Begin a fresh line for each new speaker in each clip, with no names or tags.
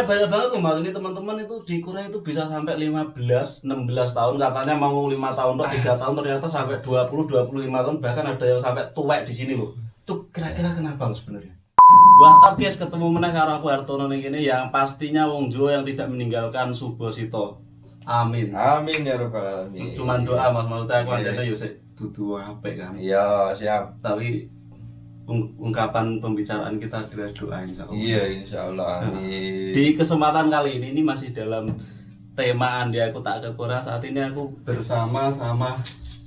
Soalnya banyak banget tuh mas, ini teman-teman itu di Korea itu bisa sampai 15, 16 tahun, katanya mau 5 tahun atau 3 tahun, ternyata sampai 20, 25 tahun, bahkan ada yang sampai tuwek di sini loh. Itu kira-kira kenapa loh sebenarnya? WhatsApp guys, ketemu meneh karo aku Hartono ning kene yang pastinya wong Jawa yang tidak meninggalkan Subosito. Amin.
Amin ya rabbal alamin.
Cuman doa mas, maksudnya aku
Iya.
anjane yo sik dudu apik kan.
Iya, siap.
Tapi ungkapan pembicaraan kita adalah doa insya Allah.
Iya, insyaallah. Amin.
Di kesempatan kali ini masih dalam tema Andi Aku Tak Ke Korea. Saat ini aku bersama sama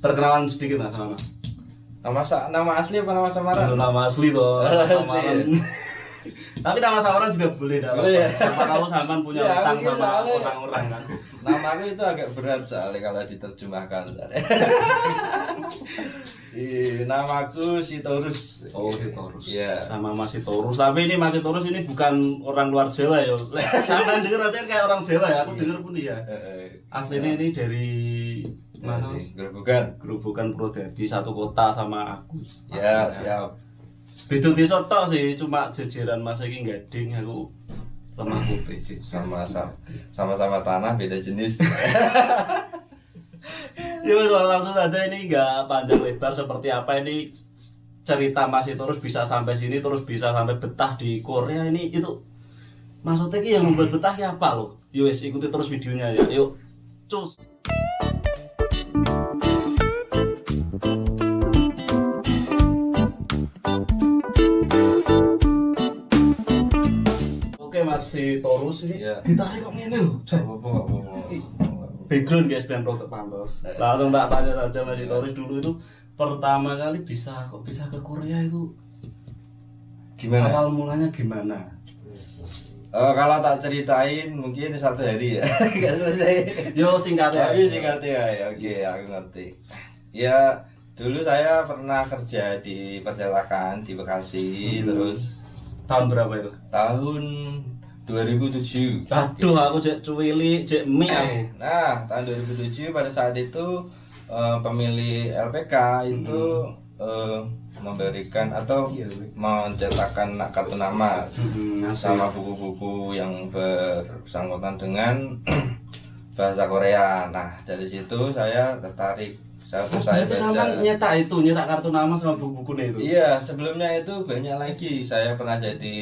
perkenalan sedikit mas sama.
Nama asli apa nama samaran?
Nama asli toh.
Nama asli,
Samaran. Tapi nama samaran juga boleh dah.
Oh, iya.
Siapa tahu sampean punya
Ya,
utang
mungkin
sama
soalnya-
orang-orang kan.
Namaku itu agak berat soalnya kalau diterjemahkan. Namaku Sitorus.
Oh, Sitorus.
Iya.
Sama Mas Sitorus. Tapi ini Mas Sitorus ini bukan orang luar Jawa ya. Sampean denger artinya kayak orang Jawa ya. Aku denger pun ya. Aslinya ini dari mana? Mas?
Gerobokan.
Gerobokan Purwodadi, satu kota sama aku.
Ya, siap.
Beda desa tok sih, cuma jejeran Mas iki Gading, aku Lemah Putih sih.
Sama-sama tanah beda jenis.
Ya wes, langsung saja, ini nggak panjang lebar seperti apa ini cerita Mas terus bisa sampai sini, terus bisa sampai betah di Korea ini, itu maksudnya ki yang membuat betah ya apa loh? Yuk wes, ikuti terus videonya ya. Yuk, cus. Oke Mas Torus ini
Iya.
ditarik kok ngene lho.
Apa?
Background guys, biar produk pantos. Langsung tak tanya saja Mas Torus dulu itu pertama kali kok bisa ke Korea itu
Gimana?
awal mulanya gimana?
Kalau tak ceritain mungkin satu hari ya. Enggak selesai.
Yo singkatnya.
Tapi singkatnya ya, oke, aku ngerti. Ya, dulu saya pernah kerja di percetakan di Bekasi, terus
Tahun berapa itu?
tahun 2007.
Aduh, aku cek cuwili, cek mie aku.
Nah, tahun 2007 pada saat itu pemilih LPK itu memberikan atau mencetakkan kartu nama sama buku-buku yang bersangkutan dengan bahasa Korea. Nah, dari situ saya tertarik. Saya
itu sama nyetak kartu nama sama buku-bukunya itu.
Iya, sebelumnya itu banyak lagi. Saya pernah jadi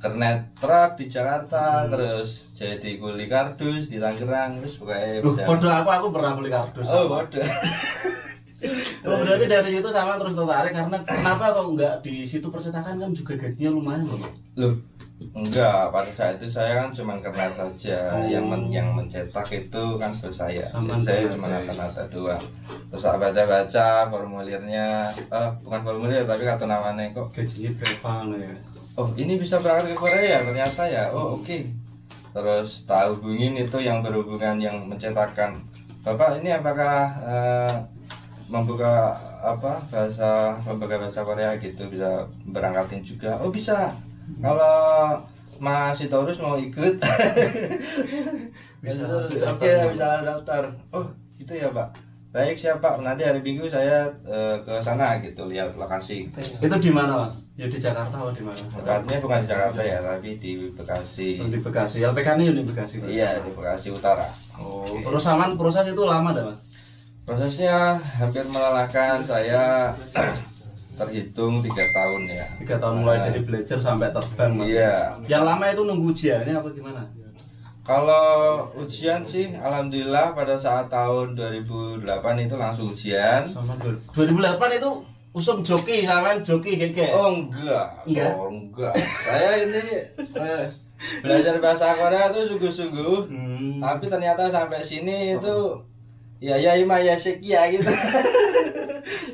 kernet truk di Jakarta, terus jadi kuli kardus di Tangerang, terus pokoknya bisa.
Bodoh aku pernah beli kardus.
Oh, bodoh.
Oh, berarti dari situ sama terus tertarik karena kenapa kok enggak di situ percetakan kan juga gajinya lumayan loh.
Loh, enggak, pada saat itu saya kan cuma kernet saja.
Oh.
Yang mencetak itu kan bos saya.
Sampai
Jadi saya
kernet
cuma
ya.
nata-nata doang. Terus saya baca-baca formulirnya, bukan formulir tapi kartu namanya kok.
Gajinya berapa ya?
Oh, ini bisa berangkat ke Korea ternyata ya. Oh, oke. Terus tak hubungin itu yang berhubungan yang mencetakkan. Bapak ini apakah membuka lembaga bahasa Korea gitu, bisa berangkatin juga? Oh, bisa. Kalau Mas Sitorus mau ikut,
Bisa
Oke,
langsung daftar.
bisa daftar. Oh, gitu ya Pak. Baik, siapa? Nanti hari Minggu saya ke sana gitu, lihat lokasi.
Itu di mana mas? Ya di Jakarta atau di mana?
Tepatnya bukan di Jakarta ya, tapi di Bekasi.
Di Bekasi. LPK-nya di Bekasi. Mas?
Iya, di Bekasi Utara.
Oh, terus saman proses itu lama dah mas?
Prosesnya hampir melelahkan. Saya terhitung 3 tahun ya.
3 tahun mulai dari belajar sampai terbang mas.
Iya.
Yang lama itu nunggu ujiannya apa gimana?
Kalau ujian sih, alhamdulillah pada saat tahun 2008 itu langsung ujian.
Sama 2008 itu usum joki, sama joki kayak.
Oh enggak,
Enggak?
Oh, enggak. Saya ini belajar bahasa Korea itu sungguh-sungguh. Tapi ternyata sampai sini itu ya ima ya sekia gitu.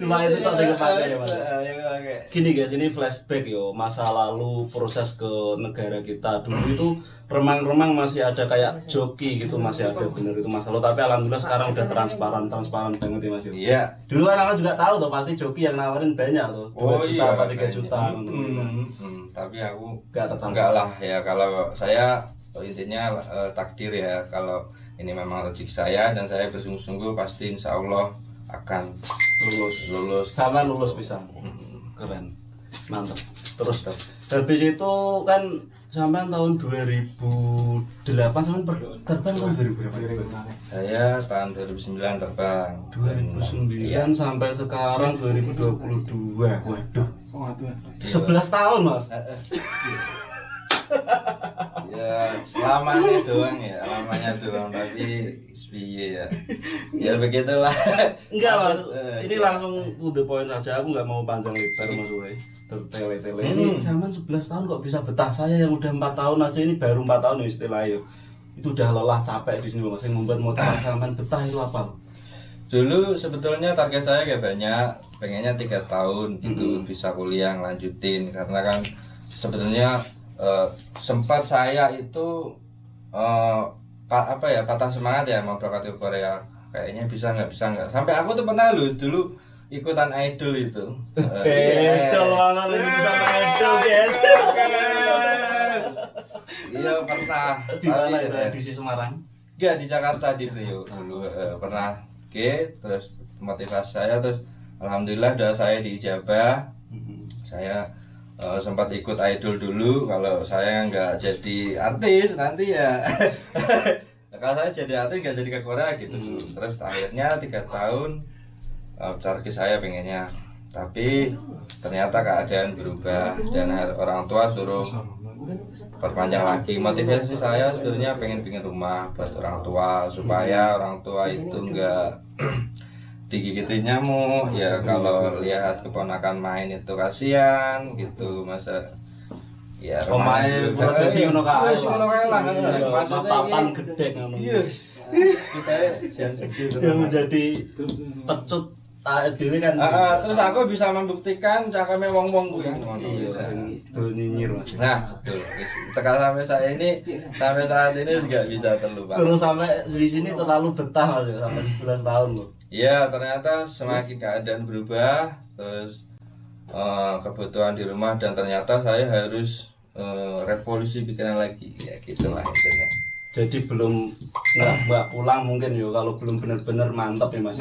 Cuma itu tak saya pakai ya mas.
Ya, pakai.
Gini guys, ini flashback yo, masa lalu proses ke negara kita dulu itu remang-remang masih ada kayak joki gitu, masih ada bener itu masa lalu. Tapi alhamdulillah sekarang udah transparan banget ya mas yo.
Iya.
Dulu kan aku juga tahu tuh pasti joki yang nawarin banyak tuh, 2
Oh,
juta
iya,
apa 3 juta.
Tapi aku
Gak tertarik.
enggak lah ya, kalau saya intinya takdir ya, kalau ini memang rezeki saya dan saya bersungguh-sungguh pasti insya Allah akan lulus.
Sama lulus bisa. Keren. Mantap. Terus habis itu kan Sampai tahun 2008 sampai terbang tahun 2000 berapa?
Saya tahun 2009 terbang.
2009
Iya.
sampai sekarang 2022. Waduh. 11 tahun, Mas.
Ya selamanya doang ya, lamanya doang tapi piye ya. Ya begitulah.
Enggak, Mas. Ini
Iya.
langsung to the point aja. Aku nggak mau panjang lebar, Mas Wei. Tertele-tele. Ini sampean 11 tahun kok bisa betah. Saya yang udah 4 tahun aja ini baru 4 tahun ya istilahnya. Itu udah lelah capek di sini, Mas. Yang membuat motivasi sampean betah itu apa?
Dulu sebetulnya target saya kayak banyak, pengennya 3 tahun gitu bisa kuliah lanjutin karena kan sebetulnya sempat saya itu patah semangat ya mau berangkat ke Korea, kayaknya bisa nggak sampai aku tuh pernah dulu ikutan idol itu.
Idol banget ini bisa main idol, guys.
Iya pernah.
Di mana
Tapi,
itu? Di Semarang.
Enggak, di Jakarta di Priok dulu pernah. Oke, terus motivasi saya terus alhamdulillah udah saya diijabah. Saya sempat ikut idol dulu. Kalau saya nggak jadi artis nanti ya kalau saya jadi artis nggak jadi ke Korea gitu. Terus akhirnya 3 tahun target saya pengennya, tapi ternyata keadaan berubah dan orang tua suruh perpanjang lagi. Motivasi saya sebenarnya pengen bikin rumah buat orang tua supaya orang tua itu enggak digigitin nyamuk ya. Kalau lihat keponakan main itu kasihan gitu, masa ya
Pemain udah jadi ngono kae.
Wis ngono kae lah.
Maksudnya papan gede ngono.
Iya. Kita sensitif.
Yang menjadi pecut dhewe kan.
Terus aku bisa membuktikan cakeme wong-wong kuwi ngono.
Iya, itu nyinyir, Mas.
Nah, betul. Tekan sampai saat ini juga bisa terlupakan.
Terus sampai di sini terlalu betah, Mas, ya, sampai 11 tahun loh.
Iya, ternyata semakin keadaan berubah, terus kebutuhan di rumah dan ternyata saya harus revolusi pikiran lagi. Ya gitulah intinya.
Jadi belum nggak pulang mungkin yo kalau belum benar-benar mantap ya, Mas.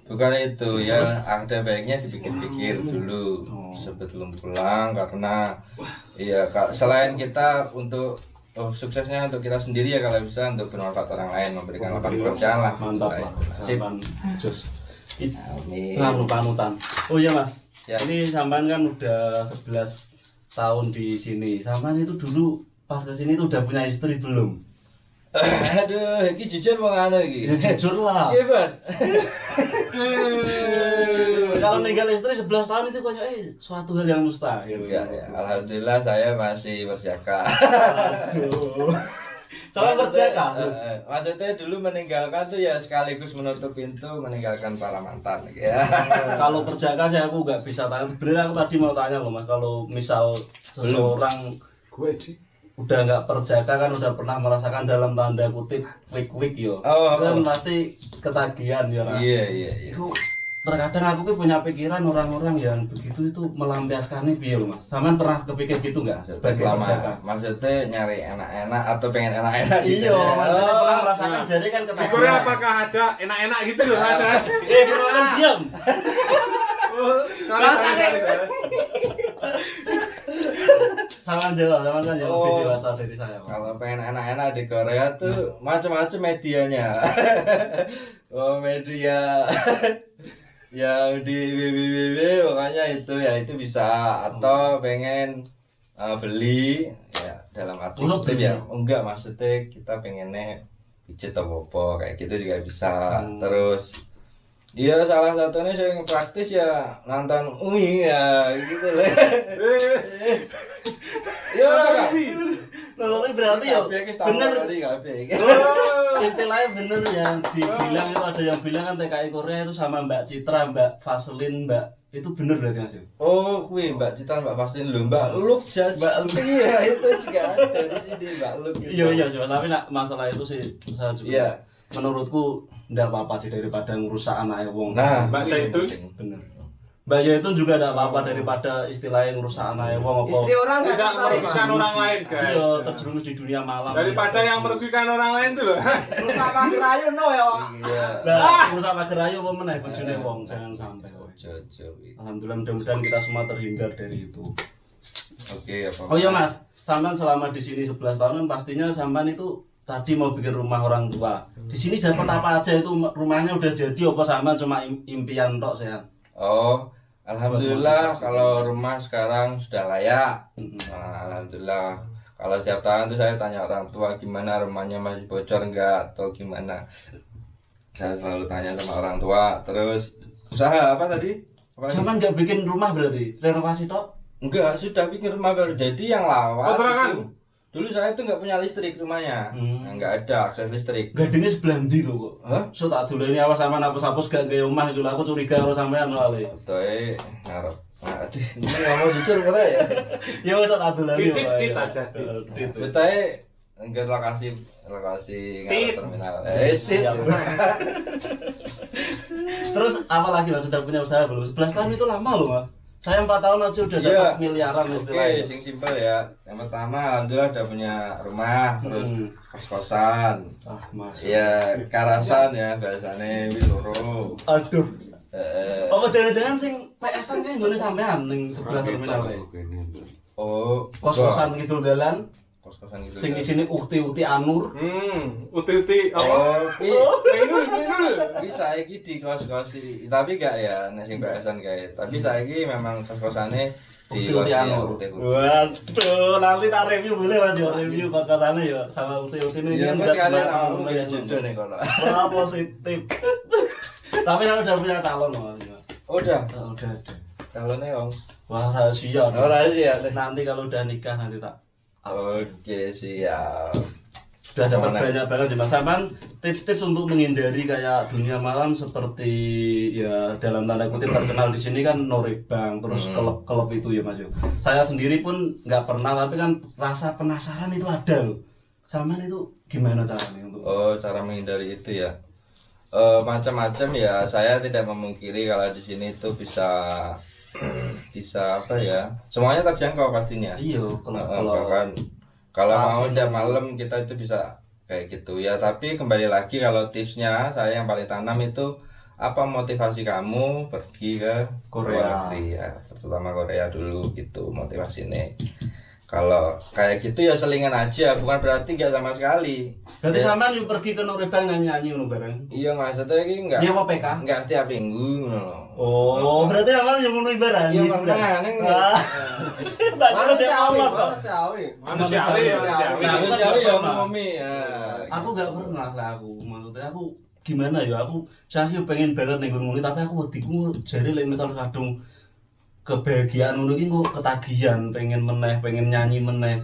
Bukan itu ya, ada baiknya dipikir-pikir dulu sebelum pulang karena ya selain kita untuk suksesnya untuk kita sendiri ya kalau bisa untuk bermanfaat orang lain, memberikan lapangan pekerjaan lah.
Mantap lah.
Sip.
Jos.
Amin.
Nganu panutan. Oh iya, Mas.
Ya.
Ini sampean kan udah 11 tahun di sini. Sampean itu dulu pas ke sini tuh udah punya istri belum?
Aduh, iki jujur mau anu iki.
Ya jujur lah.
Iya, Bos.
Kalau ninggal istri 11 tahun itu kayak suatu hal yang mustahil.
Ya, ya. Alhamdulillah saya masih berjaka.
Aduh. Sama kerja kah?
Maksudnya dulu meninggalkan tuh ya sekaligus menutup pintu meninggalkan para mantan ya.
Kalau kerja kah sih aku nggak bisa tanya. Bener aku tadi mau tanya loh, Mas, kalau misal seseorang udah nggak perjaka kan udah pernah merasakan dalam tanda kutip week yo. Kan pasti ketagihan ya.
Iya.
Itu terkadang aku punya pikiran orang-orang yang begitu itu melampiaskannya piye loh, Mas. Sampean pernah kepikir gitu nggak sebagai perjaka?
Maksudnya nyari enak-enak atau pengen enak-enak gitu.
Iya, maksudnya pernah merasakan jadi kan
Di
ketagihan.
Korea apakah ada enak-enak gitu loh ada?
Kan diam.
Rasanya
Sama kan jauh lebih dewasa dari saya. Pak.
Kalau pengen enak-enak di Korea tuh macam-macam medianya. Media yang di www pokoknya itu bisa atau pengen beli ya dalam arti kutip ya enggak maksudnya kita pengennya pijit atau apa kayak gitu juga bisa. Terus iya salah satunya yang praktis ya nonton Umi ya gitu loh. Ya
Nonton berarti ya bener. Istilahnya bener yang dibilang itu ada yang bilang kan TKI Korea itu sama Mbak Citra, Mbak Vaseline, Mbak itu bener berarti Mas.
Oh, kuwi Mbak Citra, Mbak Vaseline lho, Mbak Luk jas. Mbak Luk iya itu juga ada di sini Mbak Luk.
Iya coba tapi nak masalah itu sih saya juga.
Iya.
Menurutku enggak apa-apa sih daripada ngerusak anaknya wong.
Nah,
Mbak Zaitun.
Bener. Mbak Zaitun juga enggak apa-apa daripada istilahnya ngerusak anaknya wong apa.
Istri orang
Tidak merugikan orang lain guys.
Iya, terjerumus di dunia malam.
Daripada yang merugikan orang lain tuh loh.
terus apa kirayu no ya.
Iya.
Nah, ngerusak pager ayo apa meneh bojone wong jangan sampai.
Jojo.
Alhamdulillah mudah-mudahan kita semua terhindar dari itu.
Oke, apa?
Oh iya Mas, sampean selama di sini 11 tahun kan pastinya sampean itu tadi mau bikin rumah orang tua. Di sini dapat apa aja itu rumahnya udah jadi apa sampean cuma impian tok saya?
Oh, alhamdulillah kalau rumah sekarang sudah layak. Nah, alhamdulillah. Kalau setiap tahun tuh saya tanya orang tua gimana rumahnya masih bocor enggak atau gimana. Saya selalu tanya sama orang tua. Terus usaha apa tadi? Apa lagi?
Sampean nggak bikin rumah berarti renovasi tok?
Enggak, sudah bikin rumah baru. Jadi yang lawas
Kontrakan?
itu, dulu saya tuh nggak punya listrik rumahnya. Nah, nggak ada akses listrik.
Gadingnya sebelah ndi lho kok?
Hah?
So tak dulu ini awas sampean hapus-hapus gak gawe omah itu lah aku curiga karo sampean wale.
Betul, ngarep. Nah, aduh, ini nggak mau jujur kira ya.
Ya wis tak dulu lagi.
Tit aja.
Betul, enggak lokasi
Tit.
ngarep terminal. Sit.
Siap. Terus apa lagi Mas sudah punya usaha belum? 11 tahun itu lama loh Mas. Saya 4 tahun aja udah
Iya.
dapat miliaran
Oke,
istilahnya.
sing simpel ya. Yang pertama, alhamdulillah udah punya rumah, terus kos-kosan.
Ah, Mas.
Ya, karasan ya biasanya wis loro.
Aduh.
Oh,
Apa jangan-jangan sing PS-an kayak nggone sampean ning sebelah terminal kae.
oh,
Kos-kosan gitu dalan.
kos-kosan gitu.
Sing di sini ukti-ukti Anur.
Uti-uti apa?
Oh,
Minul.
tapi saiki di kos-kos tapi gak ya nek sing biasan kae. Tapi saiki memang kos-kosane di
Ukti-ukti Anur. Waduh, nanti tak review boleh Mas yo review kos-kosannya ya sama ukti-ukti ini
Iya,
enggak
sekalian
cuma
aku
Anur ya.
jodoh nih kalau.
Wah, positif. Tapi saya udah punya calon Mas.
Udah,
Udah ada.
calonnya Om.
Wah, rahasia.
Oh, rahasia.
Nanti kalau udah nikah nanti tak.
Oke, siap.
Sudah dapat
Mana?
banyak banget sih Mas. Sampan tips-tips untuk menghindari kayak dunia malam seperti ya dalam tanda kutip terkenal di sini kan norebang terus kelop itu ya Mas. Saya sendiri pun nggak pernah tapi kan rasa penasaran itu ada loh. Sampan itu gimana caranya untuk?
Oh, cara menghindari itu ya. Macam-macam ya. Saya tidak memungkiri kalau di sini itu bisa bisa apa ya? Semuanya terjangkau pastinya.
Iya,
Bahkan kalau mau
Asli.
jam malam kita itu bisa kayak gitu ya. Tapi kembali lagi kalau tipsnya saya yang paling tanam itu apa motivasi kamu pergi ke
Korea.
luar negeri ya, terutama Korea dulu gitu motivasinya. Kalau kayak gitu ya selingan aja, bukan berarti nggak sama sekali.
Berarti
Ya.
sampean lu pergi ke norebang nyanyi ngono bareng.
Iya maksudnya ini enggak.
Iya apa PK?
Enggak setiap minggu ngono.
Oh, berarti sampean yang ngono ibarat.
Iya
gitu kan?
pernah neng.
Ah. Tak kira dia Allah kok.
Manusiawi.
Manusiawi.
Manusiawi ya ngomong ya.
Aku gak pernah lah aku. Maksudnya aku gimana ya aku saya sih pengen banget ning ngono tapi aku wediku jare lek misal kadung kebahagiaan ngono iki kok ketagihan pengen meneh, pengen nyanyi meneh.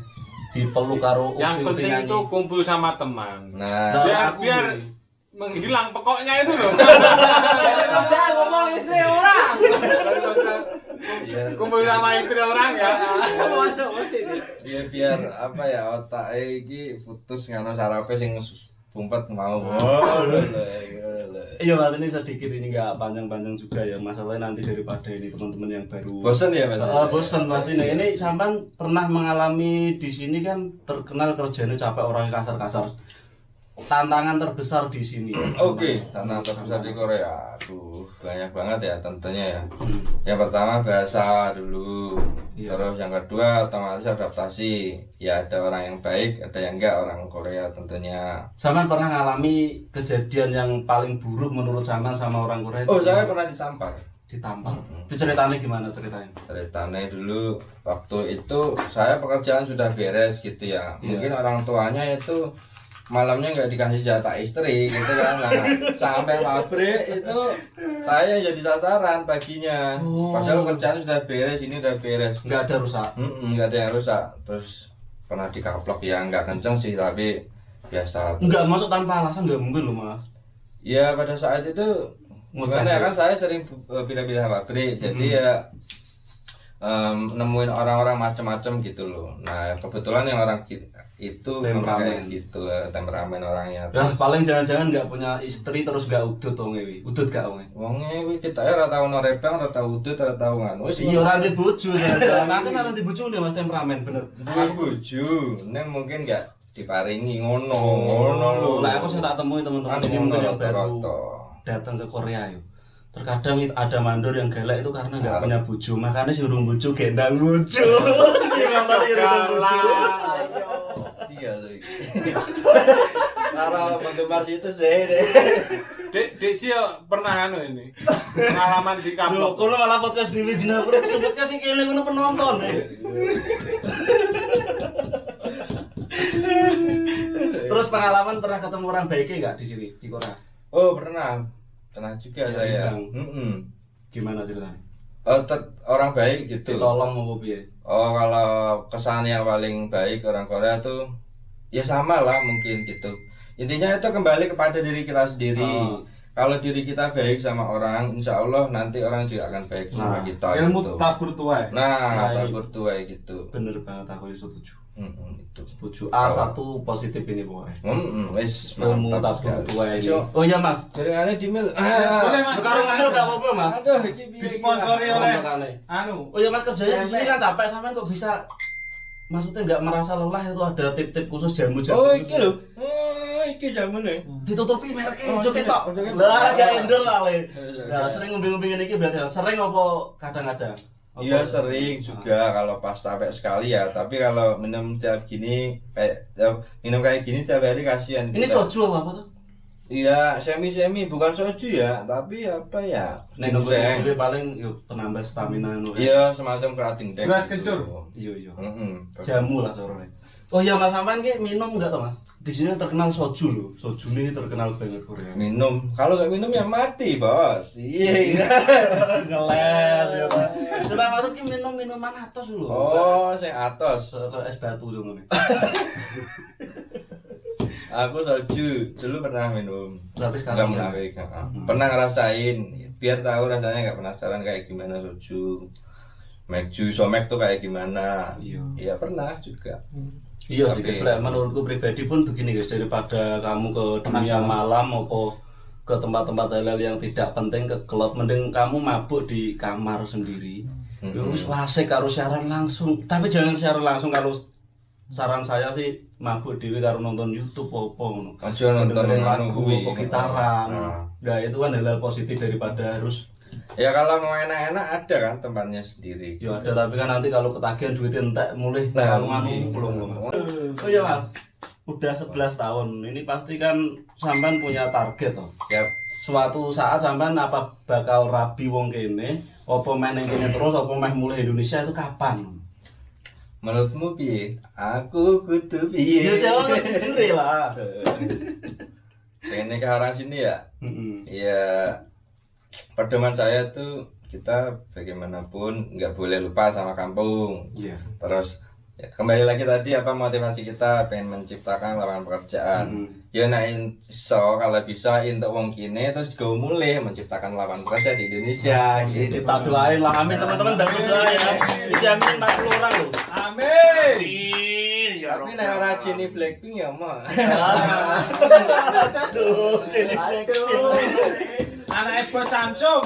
Dipeluk karo
Yang
ukti-ukti
penting
nyanyi.
itu kumpul sama teman.
Nah,
Biar-
Aku
biar-
boleh.
Menghilang pokoknya itu loh.
Kerja ngomong istri orang.
iya.
Kumpul sama istri orang ya.
Masuk masih.
Iya biar apa ya otak iki putus ngono sarape sing bumpet mau.
Iya Mas ini sedikit ini nggak panjang-panjang juga ya masalahnya nanti daripada ini teman-teman yang baru
Bosen ya Mas?
bosan pasti nih. Ini sampan pernah mengalami di sini kan terkenal kerjanya capek orang kasar-kasar. Tantangan terbesar di sini.
Oke, tantangan terbesar di Korea. Aduh, banyak banget ya tentunya ya.
Hmm.
Yang pertama bahasa dulu.
Iya.
Terus yang kedua otomatis adaptasi. Ya ada orang yang baik, ada yang enggak orang Korea tentunya.
Sampan pernah ngalami kejadian yang paling buruk menurut Sampan sama orang Korea?
Oh, saya pernah disampar.
ditampar. Itu ceritanya gimana ceritanya?
Ceritanya dulu waktu itu saya pekerjaan sudah beres gitu ya.
Iya.
Mungkin orang tuanya itu malamnya nggak dikasih jatah istri gitu kan. Nah, sampai pabrik itu saya jadi sasaran paginya.
Oh.
Padahal kerjaan sudah beres, ini udah beres.
Nggak ada rusak.
Nggak ada yang rusak. Terus pernah dikaplok ya nggak kenceng sih tapi biasa.
Nggak masuk tanpa alasan nggak mungkin loh Mas.
Ya pada saat itu gimana ya kan saya sering pindah-pindah pabrik jadi ya nemuin orang-orang macam-macam gitu loh. Nah kebetulan yang orang itu
Temperamen.
kayak gitu temperamen orangnya.
Nah paling jangan-jangan nggak punya istri terus nggak udut wong ewi. Udut gak wong?
Wongnya wih kita ya ora tau norebang, ora tau udut, ora tau nganu. Wis
Iya orang di bojo jangan. Nanti nanti bojo nih Mas temperamen bener.
duwe bojo, neng mungkin nggak diparingi ngono lho.
Nah aku sih tak temui teman-teman ini mungkin yang baru
Rata-rata.
datang ke Korea yuk. terkadang ada mandor yang galak itu karena nggak punya bojo, makanya suruh bojo gendang bojo.
Iya tuh. Para penggemar situ sih deh.
Dek Cio pernah ini pengalaman di
Loh,
kapok.
kono malah podcast di Widna, bro. Sebutnya sih kene ngono penonton. Terus pengalaman pernah ketemu orang baiknya nggak di sini di Korea?
Oh pernah juga
Ya,
saya.
Bang. Gimana ceritanya?
Orang baik gitu.
Ditolong mau piye?
Oh kalau kesan yang paling baik orang Korea tuh ya sama lah mungkin gitu. Intinya itu kembali kepada diri kita sendiri.
Oh.
Kalau diri kita baik sama orang, insya Allah nanti orang juga akan baik sama
Nah,
kita.
Ilmu
gitu.
tabur tuai.
Nah,
Nah,
tabur tuai gitu.
Bener banget aku setuju.
Itu.
Setuju. A1 positif ini pokoknya.
Wes
Ilmu
mantap
tabur
sekali.
tua ini.
Cok,
Oh iya Mas.
jaringannya di mil.
Boleh, Mas.
Sekarang ngandel gak apa-apa Mas.
Aduh, iki piye iki?
Disponsori oleh
Makanya.
anu.
Oh iya Mas, kerjanya di sini kan capek, sampean kok bisa maksudnya nggak merasa lelah, itu ada tip-tip khusus jamu-jamu.
Oh,
khusus.
iki lho. Oh, iki jamune.
Ditutupi mereknya
Oh,
hijau
iya.
ketok.
Oh, iya.
Lah gak endol kali.
Iya.
Nah, sering ngombe-ngombe ngene iki berarti sering apa kadang-kadang?
Iya sering juga kalau pas capek sekali ya, tapi kalau minum setiap gini minum kayak gini setiap hari kasihan.
Ini
kita.
soju apa tuh?
Iya, semi bukan soju ya, tapi apa ya?
Nek
ginseng.
ngombe paling yuk penambah stamina nu.
Iya, semacam kerating dek.
Beras kencur.
Iya iya.
Heeh.
Jamu lah sorone. Oh iya Mas, sampean ki minum enggak toh Mas? Di sini terkenal soju loh. Soju ini terkenal banget Korea.
Minum, kalau nggak minum ya mati bos. Iya.
Ngeles ya Pak. Sudah masuk ki minum minuman atos lho.
Oh, saya atos.
Es batu tuh ngene.
Aku soju dulu pernah minum.
Tapi
Nggak
sekarang
munafik. Pernah ngerasain, biar tahu rasanya nggak penasaran kayak gimana soju. Mekju, somek tuh kayak gimana?
Iya.
Iya pernah juga.
Iya sih
Tapi-
guys, Lek, menurutku pribadi pun begini guys, daripada kamu ke dunia malam maupun ke tempat-tempat halal yang tidak penting, ke klub, mending kamu mabuk di kamar sendiri. Ya wis wasik karo siaran langsung, tapi jangan siaran langsung. Kalau saran saya sih mabuk dhewe karo nonton YouTube apa ngono.
Aja nonton
Dengerin
anu
lagu
kuwi.
apa gitaran.
Nah.
Nah, itu kan hal positif daripada harus
Ya kalau mau enak-enak ada kan tempatnya sendiri.
ya ada, tapi kan nanti kalau ketagihan duit entek mulai
Nah,
anu
iya.
belum Mas. Oh iya Mas, udah 11 tahun. Ini pasti kan sampean punya target toh.
Ya,
Suatu saat sampean apa bakal rabi wong kene, apa meh ning kene terus, apa meh mulai Indonesia itu kapan?
menurutmu piye? Aku kudu piye?
Ya jawab jujur lah.
Pengen ke arah sini ya?
Heeh.
Ya, pedoman saya tuh kita bagaimanapun nggak boleh lupa sama kampung.
Iya.
Terus ya, kembali lagi tadi apa motivasi kita pengen menciptakan lapangan pekerjaan. Ya nah iso kalau bisa untuk wong kene terus go mulai menciptakan lapangan kerja di Indonesia.
Jadi
gitu.
kita doain lah, amin teman-teman, bantu doa ya. Dijamin 40 orang loh.
Amin.
Tapi nek ora Jennie Blackpink ya mah.
Aduh, jadi
Anak bos Samsung.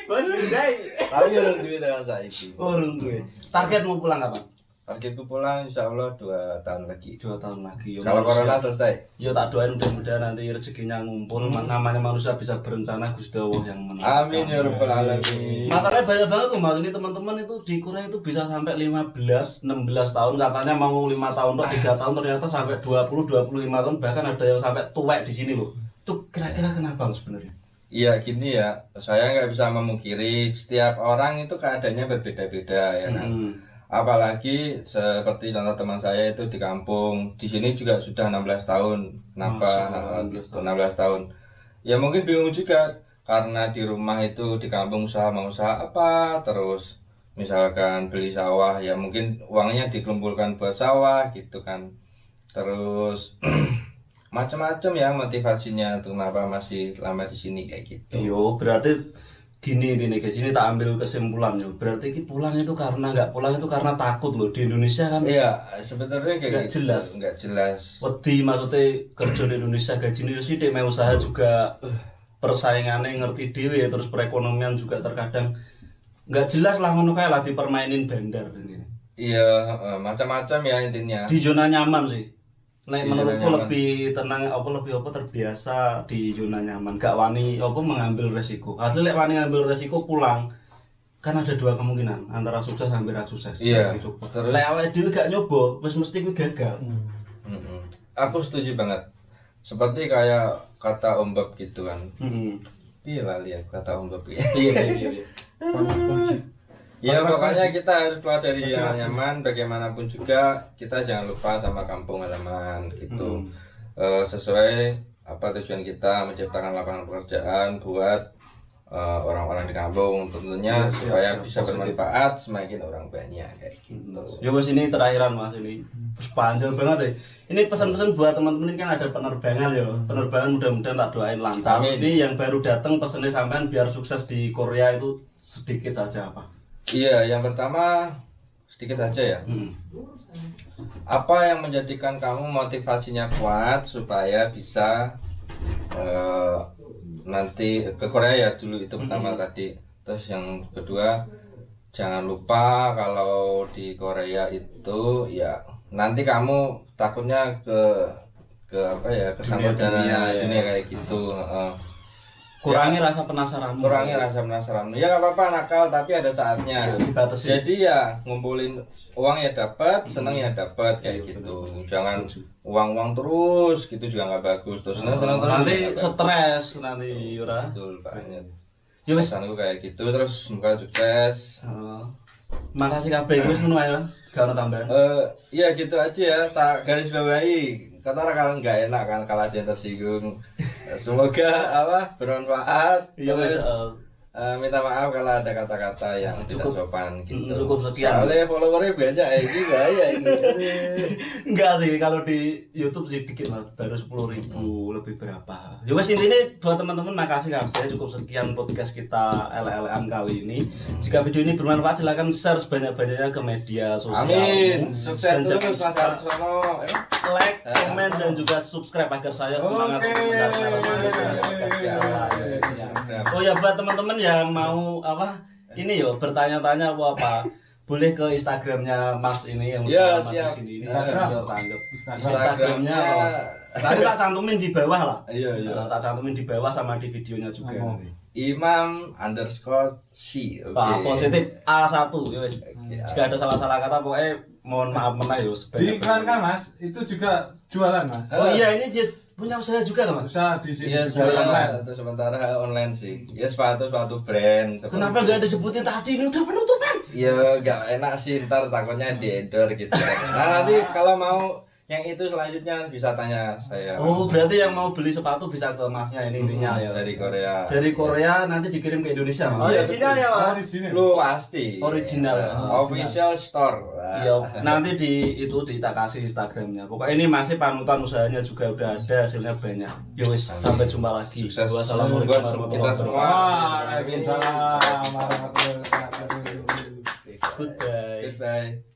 Bos Hyundai.
Tapi urung duwe dengan saiki.
Urung duwe. Target mau pulang kapan?
Targetku pulang insya Allah 2 tahun lagi.
2 tahun lagi. Yo,
Kalau
manusia.
corona selesai.
Yo tak doain mudah-mudahan nanti rezekinya ngumpul. Namanya manusia bisa berencana, Gusti Allah yang menentukan.
Amin ya rabbal alamin.
Masalahnya banyak banget tuh Mas, ini teman-teman itu di Korea itu bisa sampai 15, 16 tahun, katanya mau 5 tahun atau 3 tahun, ternyata sampai 20, 25 tahun, bahkan ada yang sampai tuwek di sini loh. Itu kira-kira kenapa sebenarnya?
Iya gini ya, saya nggak bisa memungkiri setiap orang itu keadaannya berbeda-beda ya kan. Apalagi seperti contoh teman saya itu di kampung, di sini juga sudah 16 tahun. Kenapa
Masya Allah,
16 tahun? Ya mungkin bingung juga karena di rumah itu di kampung mau usaha apa, terus misalkan beli sawah ya mungkin uangnya dikumpulkan buat sawah gitu kan. Terus macam-macam ya motivasinya tuh kenapa masih lama di sini kayak gitu.
Yo, berarti gini guys, ini tak ambil kesimpulannya. Berarti ki pulang itu karena nggak pulang itu karena takut loh. Di Indonesia kan
Iya, sebetulnya kayak
Nggak
gitu.
jelas.
Nggak jelas.
wedi, maksudnya kerja di Indonesia gajinya yo sithik, mau usaha juga persaingannya ngerti dhewe, terus perekonomian juga terkadang nggak jelas lah, ngono kae lah dipermainin bandar ini.
Iya, macam-macam ya intinya.
Di zona nyaman sih. Nek
Di
menurutku
zona nyaman.
lebih tenang lebih terbiasa di zona nyaman. Gak wani mengambil resiko. Hasil lek wani ngambil resiko pulang. Kan ada dua kemungkinan antara sukses sampai ra sukses.
Iya,
Coba.
terus-
Lek awake dhewe gak nyoba, wis mesti kuwi gagal.
Mm-mm. Aku setuju banget. Seperti kayak kata Om Bob gitu kan.
Heeh.
Iya lah lihat kata Om Bob.
Iya iya.
Ya pokoknya kita harus keluar dari yang nyaman. Bagaimanapun juga kita jangan lupa sama kampung halaman gitu. Sesuai apa tujuan kita menciptakan lapangan pekerjaan buat orang-orang di kampung tentunya
Ya, siap,
supaya
siap,
bisa
positif.
bermanfaat semakin orang banyak kayak gitu.
Ya wes ini terakhiran Mas ini. Panjang banget ya. Ini pesan-pesan buat teman-teman ini kan ada penerbangan ya. Penerbangan mudah-mudahan tak doain lancar.
Amin.
Ini yang baru datang pesannya sampean biar sukses di Korea itu sedikit saja apa?
Iya, yang pertama sedikit saja ya. Apa yang menjadikan kamu motivasinya kuat supaya bisa nanti ke Korea ya dulu itu pertama tadi. Terus yang kedua jangan lupa kalau di Korea itu ya nanti kamu takutnya ke apa ya kesangkut
Dunia,
dunia
ya.
kayak gitu.
Kurangi rasa penasaran.
Kurangi rasa penasaran. Ya nggak apa-apa nakal tapi ada saatnya.
Dibatasi.
Jadi ya ngumpulin uang ya dapat, seneng ya dapat kayak gitu. Jangan uang terus gitu juga nggak bagus. Terus seneng terus
nanti
juga nggak bagus.
stres nanti ora.
Betul banget.
Ya wes.
Pesanku kayak gitu terus semoga sukses.
Makasih kabeh wis ngono ae. Gak ono tambahan.
Iya gitu aja ya. Tak garis bawahi. Kata kalau nggak enak kan kalau ada yang tersinggung. Semoga apa bermanfaat.
Iya wes.
Terus, minta maaf kalau ada kata-kata yang tidak
Cukup.
sopan gitu.
Cukup sekian.
Soalnya followernya banyak ya, ini bahaya ini.
Enggak sih kalau di YouTube sih dikit Mas, baru 10.000 lebih berapa. Ya wes intinya buat teman-teman makasih kabeh cukup sekian podcast kita LLM kali ini. Jika video ini bermanfaat silakan share sebanyak-banyaknya ke media sosial.
Amin. Sukses
Dan jangan
terus Mas
lupa
Arsono.
like, komen dan juga subscribe agar saya semangat
Oke.
untuk mendapat podcast yang lain. Oh ya buat teman-teman yang mau ini yo bertanya-tanya apa boleh ke Instagramnya Mas ini yang
Ya,
udah
siap.
di sini ini
Instagram.
biar tanggap.
Instagram.
Instagramnya nanti tak cantumin di bawah lah.
Iya, iya.
Tak cantumin di bawah sama di videonya juga.
Oh.
Imam_C.
Pak positif A1 ya wis.
Oke.
Jika ada salah-salah kata pokoknya mohon maaf menah yo
Diiklankan Mas, itu juga jualan Mas.
Oh iya ini dia punya usaha juga kan Mas?
Usaha di sini
Iya,
jualan online.
saya untuk sementara online sih. Ya sepatu brand. seperti
Kenapa
itu.
gak disebutin tadi ini udah penutupan?
Ya nggak enak sih ntar takutnya diedor gitu. Nah nanti kalau mau yang itu selanjutnya bisa tanya saya.
Oh berarti yang mau beli sepatu bisa ke Masnya ini intinya ya.
Dari Korea.
Dari Korea nanti dikirim ke Indonesia Mas.
Iya,
Original ya
Oh,
Mas.
di sini.
Lu pasti.
Original.
Official store.
Iya, nanti kita kasih Instagramnya. Pokoknya ini masih panutan usahanya juga udah ada hasilnya banyak. Yo wis, sampai jumpa lagi.
Sukses.
Wassalamualaikum
Buat
warahmatullahi
kita semua.
wabarakatuh.
Waalaikumsalam warahmatullahi wabarakatuh.
Goodbye.
Goodbye.